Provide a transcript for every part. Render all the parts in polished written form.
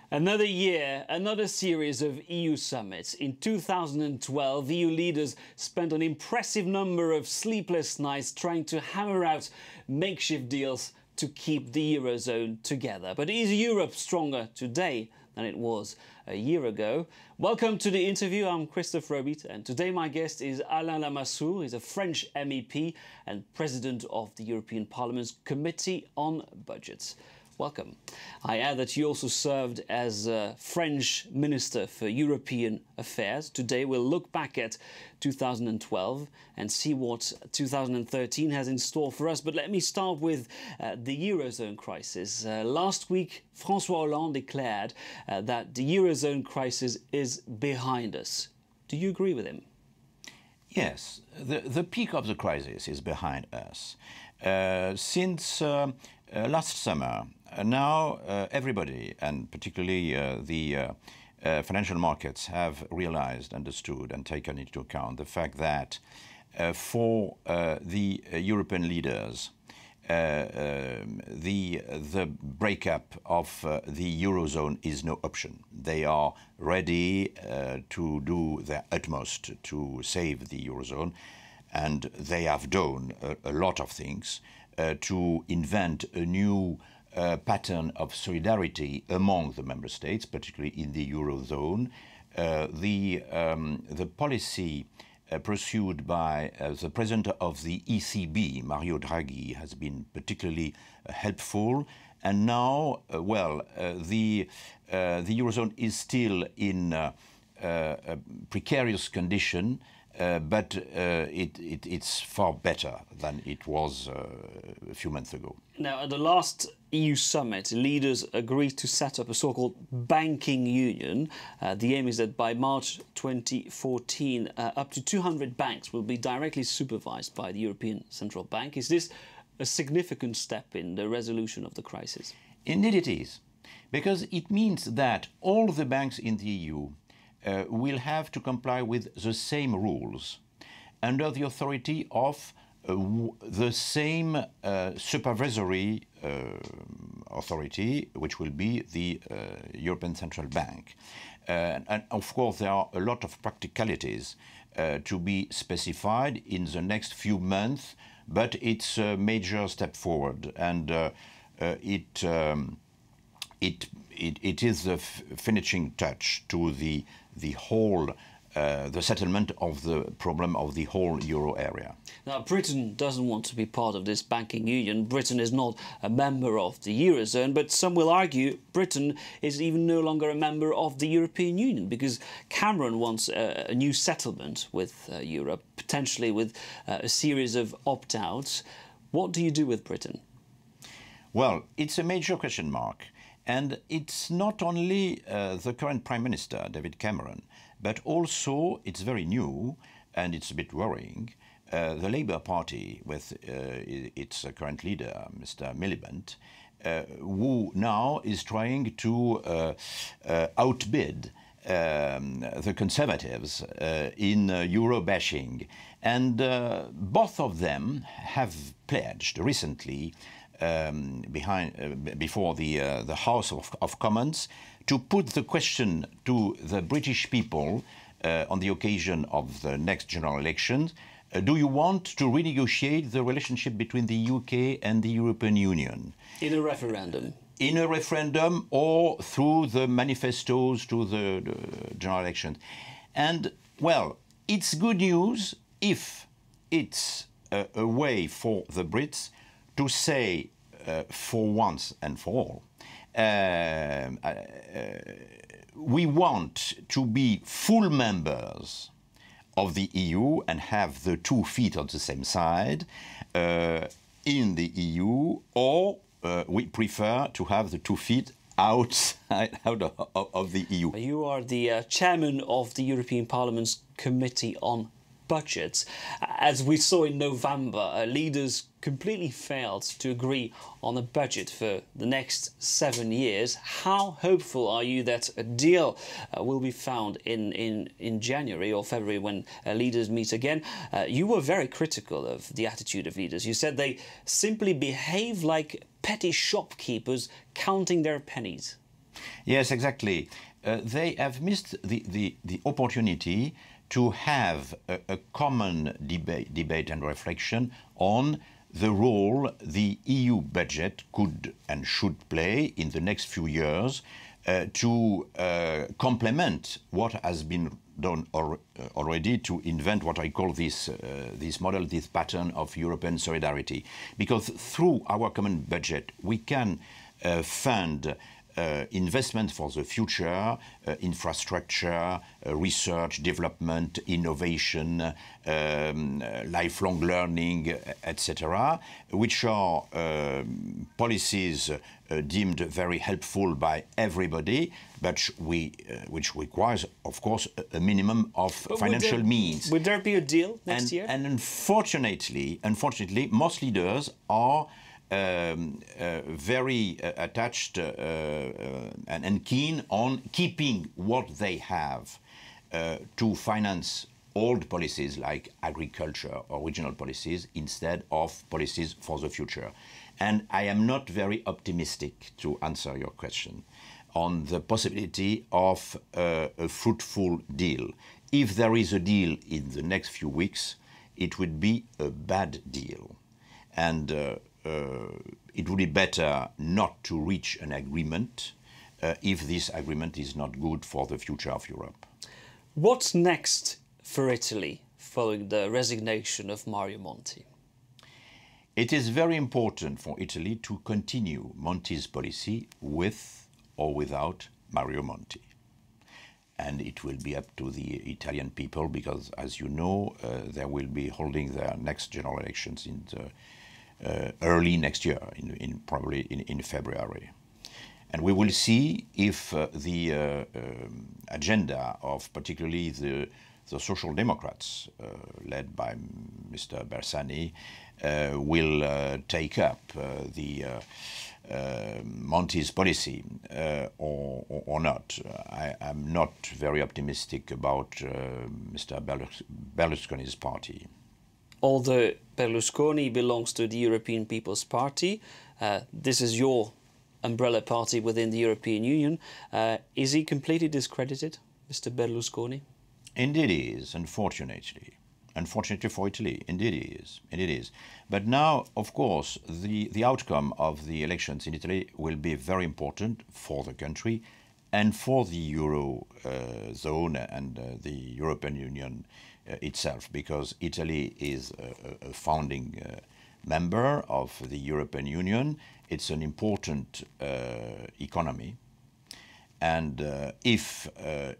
Another year, another series of EU summits. In 2012, EU leaders spent an impressive number of sleepless nights trying to hammer out makeshift deals to keep the eurozone together. But is Europe stronger today than it was a year ago? Welcome to the interview. I'm Christophe Robit, and today my guest is Alain Lamassoure. He's a French MEP and President of the European Parliament's Committee on Budgets. Welcome. I add that you also served as French Minister for European Affairs. Today we'll look back at 2012 and see what 2013 has in store for us. But let me start with the eurozone crisis. Last week, François Hollande declared that the eurozone crisis is behind us. Do you agree with him? Yes, the peak of the crisis is behind us. Since last summer, now everybody, and particularly the financial markets, have realized, understood and taken into account the fact that for the European leaders, the breakup of the eurozone is no option. They are ready to do their utmost to save the eurozone, and they have done a lot of things to invent a new pattern of solidarity among the member states, particularly in the eurozone. The policy pursued by the president of the ECB, Mario Draghi, has been particularly helpful. And now, the eurozone is still in a precarious condition, but it's far better than it was a few months ago. Now, at the last EU summit, leaders agreed to set up a so-called banking union. The aim is that by March 2014, up to 200 banks will be directly supervised by the European Central Bank. Is this a significant step in the resolution of the crisis? Indeed it is, because it means that all the banks in the EU will have to comply with the same rules under the authority of the same supervisory authority, which will be the European Central Bank. And of course, there are a lot of practicalities to be specified in the next few months, but it's a major step forward, and it is the finishing touch to the whole the settlement of the problem of the whole euro area. Now, Britain doesn't want to be part of this banking union. Britain is not a member of the eurozone, but some will argue Britain is even no longer a member of the European Union, because Cameron wants a new settlement with Europe, potentially with a series of opt-outs. What do you do with Britain? Well, it's a major question mark. And it's not only the current Prime Minister, David Cameron, but also, it's very new, and it's a bit worrying, the Labour Party with its current leader, Mr. Miliband, who now is trying to outbid the Conservatives in Euro bashing. And both of them have pledged recently before the House of Commons to put the question to the British people on the occasion of the next general elections: do you want to renegotiate the relationship between the UK and the European Union? In a referendum? In a referendum, or through the manifestos to the general elections. And, well, it's good news if it's a way for the Brits to say, for once and for all, we want to be full members of the EU and have the 2 feet on the same side in the EU, or we prefer to have the 2 feet out of the EU. You are the chairman of the European Parliament's Committee on budget. As we saw in November, leaders completely failed to agree on a budget for the next 7 years. How hopeful are you that a deal will be found in January or February when leaders meet again? You were very critical of the attitude of leaders. You said they simply behave like petty shopkeepers counting their pennies. Yes, exactly. They have missed the opportunity to have a common debate and reflection on the role the EU budget could and should play in the next few years to complement what has been done already to invent what I call this model, this pattern of European solidarity. Because through our common budget, we can fund investment for the future, infrastructure, research, development, innovation, lifelong learning, etc., which are policies deemed very helpful by everybody, but which requires, of course, a minimum of financial means. Would there be a deal next year? And unfortunately, most leaders are very attached and keen on keeping what they have to finance old policies like agriculture or regional policies instead of policies for the future. And I am not very optimistic, to answer your question, on the possibility of a fruitful deal. If there is a deal in the next few weeks, it would be a bad deal. And it would be better not to reach an agreement if this agreement is not good for the future of Europe. What's next for Italy following the resignation of Mario Monti? It is very important for Italy to continue Monti's policy with or without Mario Monti. And it will be up to the Italian people because, as you know, they will be holding their next general elections in the early next year, probably in February. And we will see if the agenda of particularly the Social Democrats, led by Mr. Bersani, will take up the Monti's policy or not. I am not very optimistic about Mr. Berlusconi's party. Although Berlusconi belongs to the European People's Party, this is your umbrella party within the European Union. Is he completely discredited, Mr. Berlusconi? Indeed he is, unfortunately. Unfortunately for Italy, indeed it is. Indeed it is. But now, of course, the outcome of the elections in Italy will be very important for the country and for the eurozone and the European Union itself, because Italy is a founding member of the European Union. It's an important economy. And if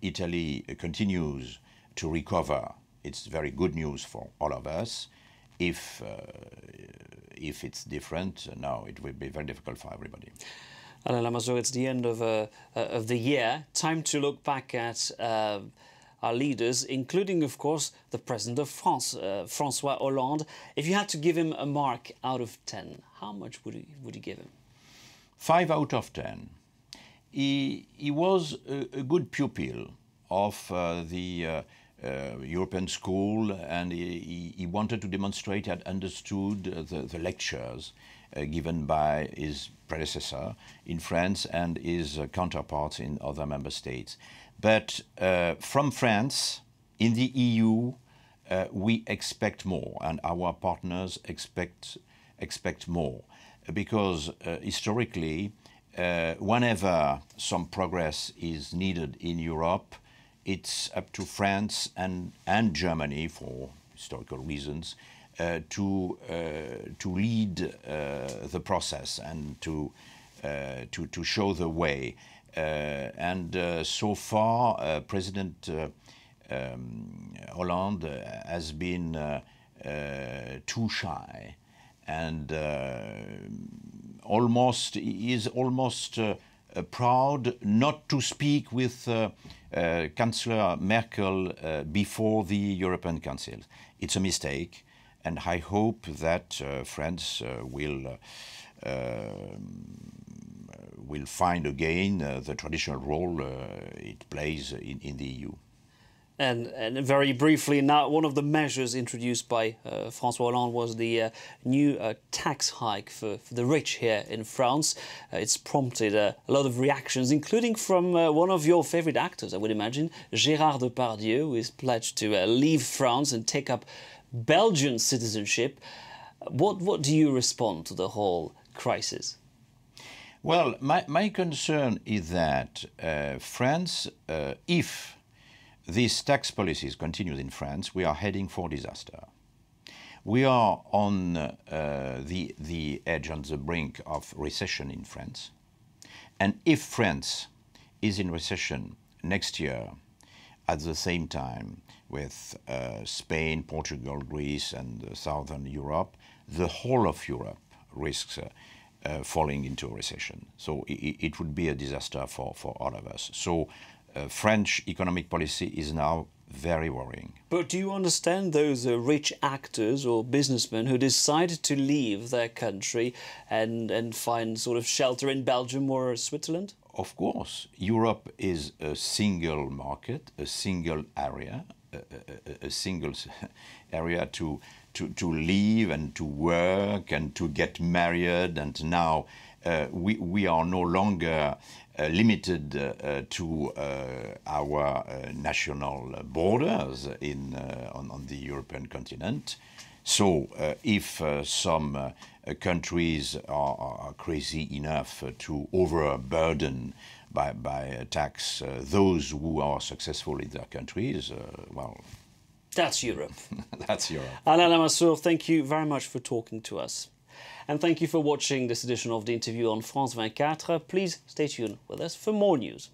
Italy continues to recover, it's very good news for all of us. If it's different, now it will be very difficult for everybody. Alain Lamassoure, it's the end of the year. Time to look back at our leaders, including, of course, the President of France, François Hollande. If you had to give him a mark out of 10, how much would you give him? 5 out of 10. He was a good pupil of the European school, and he wanted to demonstrate, had understood the lectures given by his predecessor in France and his counterparts in other member states. But from France, in the EU, we expect more, and our partners expect more, because historically, whenever some progress is needed in Europe, it's up to France and Germany, for historical reasons, to lead the process and to show the way. So far, President Hollande has been too shy and is almost proud not to speak with Chancellor Merkel before the European Council. It's a mistake, and I hope that France will find again the traditional role it plays in the EU. And very briefly, now one of the measures introduced by François Hollande was the new tax hike for the rich here in France. It's prompted a lot of reactions, including from one of your favourite actors, I would imagine, Gérard Depardieu, who is pledged to leave France and take up Belgian citizenship. What do you respond to the whole crisis? Well, my concern is that France, if these tax policies continue in France, we are heading for disaster. We are on the edge, on the brink of recession in France. And if France is in recession next year, at the same time with Spain, Portugal, Greece and Southern Europe, the whole of Europe risks falling into a recession. So it would be a disaster for all of us. So French economic policy is now very worrying. But do you understand those rich actors or businessmen who decided to leave their country and find sort of shelter in Belgium or Switzerland? Of course. Europe is a single market, a single area, a single area to live and to work and to get married. And now we are no longer limited to our national borders on the European continent. So if some countries are crazy enough to overburden by tax those who are successful in their countries, well... That's Europe. That's Europe. Alain Lamassoure, thank you very much for talking to us. And thank you for watching this edition of The Interview on France 24. Please stay tuned with us for more news.